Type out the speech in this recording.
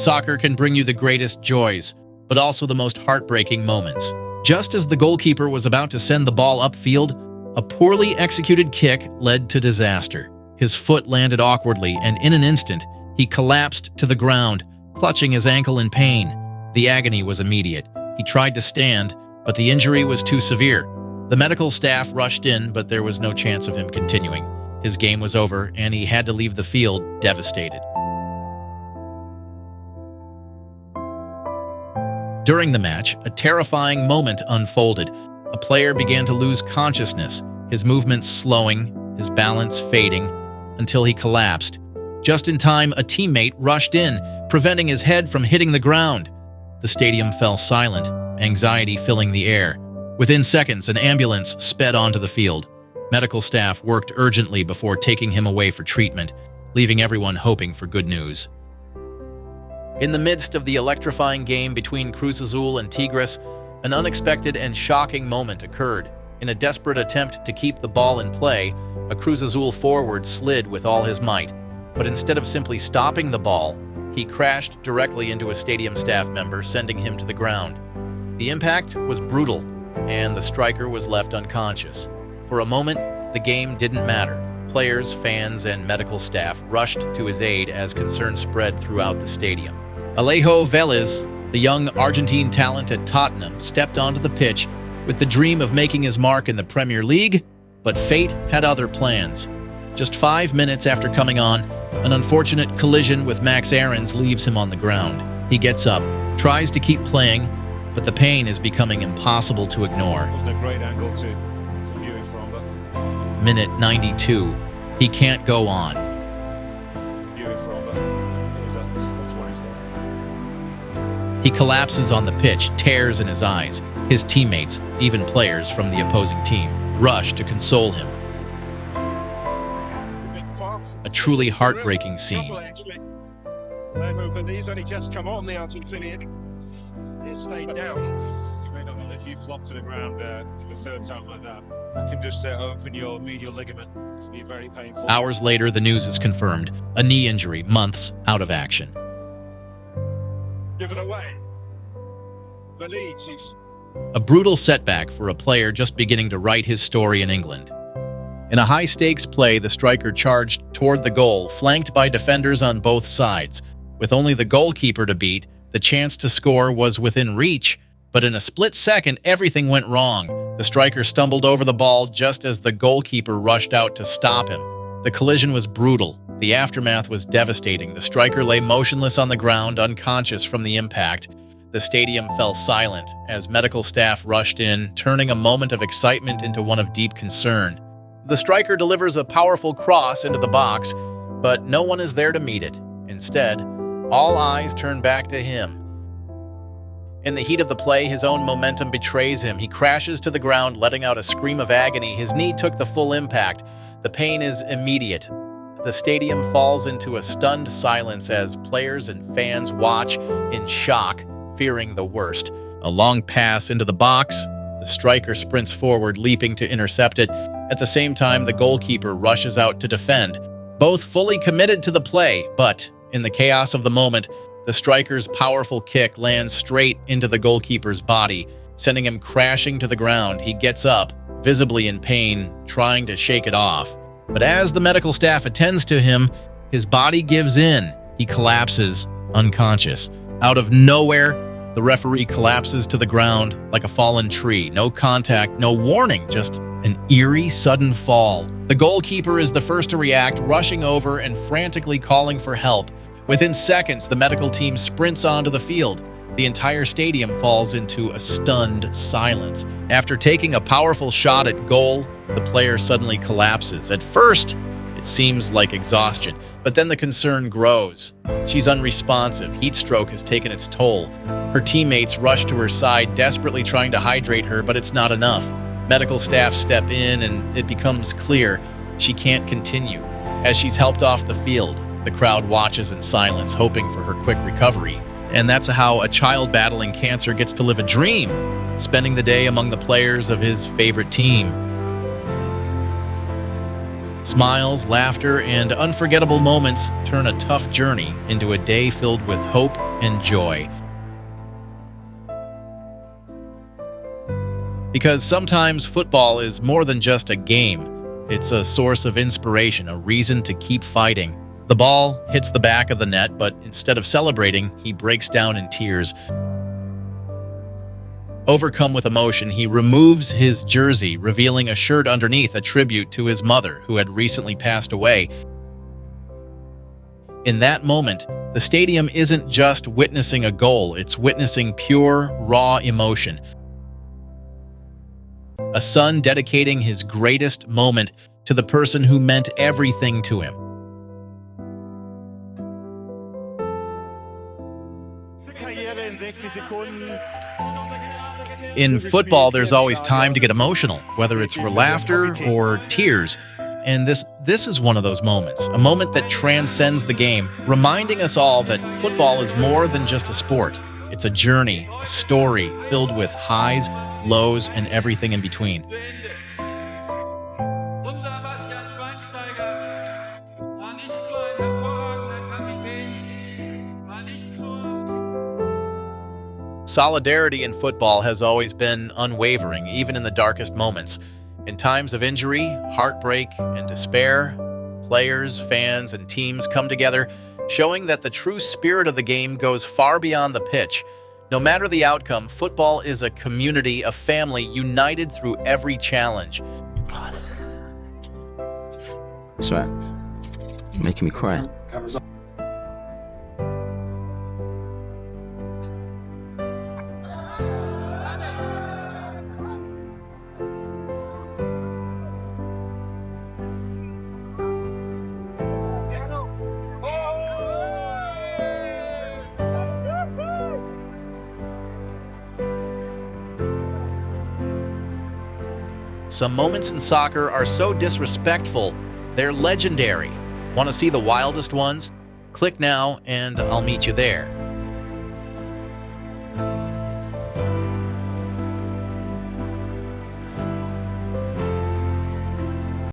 Soccer can bring you the greatest joys, but also the most heartbreaking moments. Just as the goalkeeper was about to send the ball upfield, a poorly executed kick led to disaster. His foot landed awkwardly, and in an instant, he collapsed to the ground, clutching his ankle in pain. The agony was immediate. He tried to stand, but the injury was too severe. The medical staff rushed in, but there was no chance of him continuing. His game was over, and he had to leave the field devastated. During the match, a terrifying moment unfolded. A player began to lose consciousness, his movements slowing, his balance fading, until he collapsed. Just in time, a teammate rushed in, preventing his head from hitting the ground. The stadium fell silent, anxiety filling the air. Within seconds, an ambulance sped onto the field. Medical staff worked urgently before taking him away for treatment, leaving everyone hoping for good news. In the midst of the electrifying game between Cruz Azul and Tigres, an unexpected and shocking moment occurred. In a desperate attempt to keep the ball in play, a Cruz Azul forward slid with all his might. But instead of simply stopping the ball, he crashed directly into a stadium staff member, sending him to the ground. The impact was brutal, and the striker was left unconscious. For a moment, the game didn't matter. Players, fans, and medical staff rushed to his aid as concern spread throughout the stadium. Alejo Vélez, the young Argentine talent at Tottenham, stepped onto the pitch with the dream of making his mark in the Premier League, but fate had other plans. Just 5 minutes after coming on, an unfortunate collision with Max Aarons leaves him on the ground. He gets up, tries to keep playing, but the pain is becoming impossible to ignore. Wasn't a great angle to view it from, but Minute 92. He can't go on. view it from, but that's what he's done. He collapses on the pitch, tears in his eyes. His teammates, even players from the opposing team, rush to console him. A truly heartbreaking scene. But he's only just come on, the Argentinian. He's stayed down. You may not, if you flop to the ground for the third time like that, that can just open your medial ligament. It can be very painful. Hours later, the news is confirmed. A knee injury, months out of action. Given away. The Leeds, he's A brutal setback for a player just beginning to write his story in England. In a high-stakes play, the striker charged toward the goal, flanked by defenders on both sides. With only the goalkeeper to beat, the chance to score was within reach, but in a split second, everything went wrong. The striker stumbled over the ball just as the goalkeeper rushed out to stop him. The collision was brutal. The aftermath was devastating. The striker lay motionless on the ground, unconscious from the impact. The stadium fell silent as medical staff rushed in, turning a moment of excitement into one of deep concern. The striker delivers a powerful cross into the box, but no one is there to meet it. Instead, all eyes turn back to him. In the heat of the play, his own momentum betrays him. He crashes to the ground, letting out a scream of agony. His knee took the full impact. The pain is immediate. The stadium falls into a stunned silence as players and fans watch in shock, fearing the worst. A long pass into the box. The striker sprints forward, leaping to intercept it. At the same time, the goalkeeper rushes out to defend. Both fully committed to the play, but in the chaos of the moment, the striker's powerful kick lands straight into the goalkeeper's body, sending him crashing to the ground. He gets up, visibly in pain, trying to shake it off. But as the medical staff attends to him, his body gives in. He collapses, unconscious. Out of nowhere, the referee collapses to the ground like a fallen tree. No contact, no warning, just an eerie, sudden fall. The goalkeeper is the first to react, rushing over and frantically calling for help. Within seconds, the medical team sprints onto the field. The entire stadium falls into a stunned silence. After taking a powerful shot at goal, the player suddenly collapses. At first, it seems like exhaustion, but then the concern grows. She's unresponsive. Heat stroke has taken its toll. Her teammates rush to her side, desperately trying to hydrate her, but it's not enough. Medical staff step in, and it becomes clear she can't continue. As she's helped off the field, the crowd watches in silence, hoping for her quick recovery. And that's how a child battling cancer gets to live a dream, spending the day among the players of his favorite team. Smiles, laughter, and unforgettable moments turn a tough journey into a day filled with hope and joy. Because sometimes football is more than just a game. It's a source of inspiration, a reason to keep fighting. The ball hits the back of the net, but instead of celebrating, he breaks down in tears. Overcome with emotion, he removes his jersey, revealing a shirt underneath, a tribute to his mother, who had recently passed away. In that moment, the stadium isn't just witnessing a goal, it's witnessing pure, raw emotion. A son dedicating his greatest moment to the person who meant everything to him. In football, there's always time to get emotional, whether it's for laughter or tears. And this is one of those moments, a moment that transcends the game, reminding us all that football is more than just a sport. It's a journey, a story filled with highs, lows, and everything in between. Solidarity in football has always been unwavering, even in the darkest moments. In times of injury, heartbreak, and despair, players, fans, and teams come together, showing that the true spirit of the game goes far beyond the pitch. No matter the outcome, football is a community, a family united through every challenge. That's right. You're making me cry. Some moments in soccer are so disrespectful, they're legendary. Want to see the wildest ones? Click now and I'll meet you there.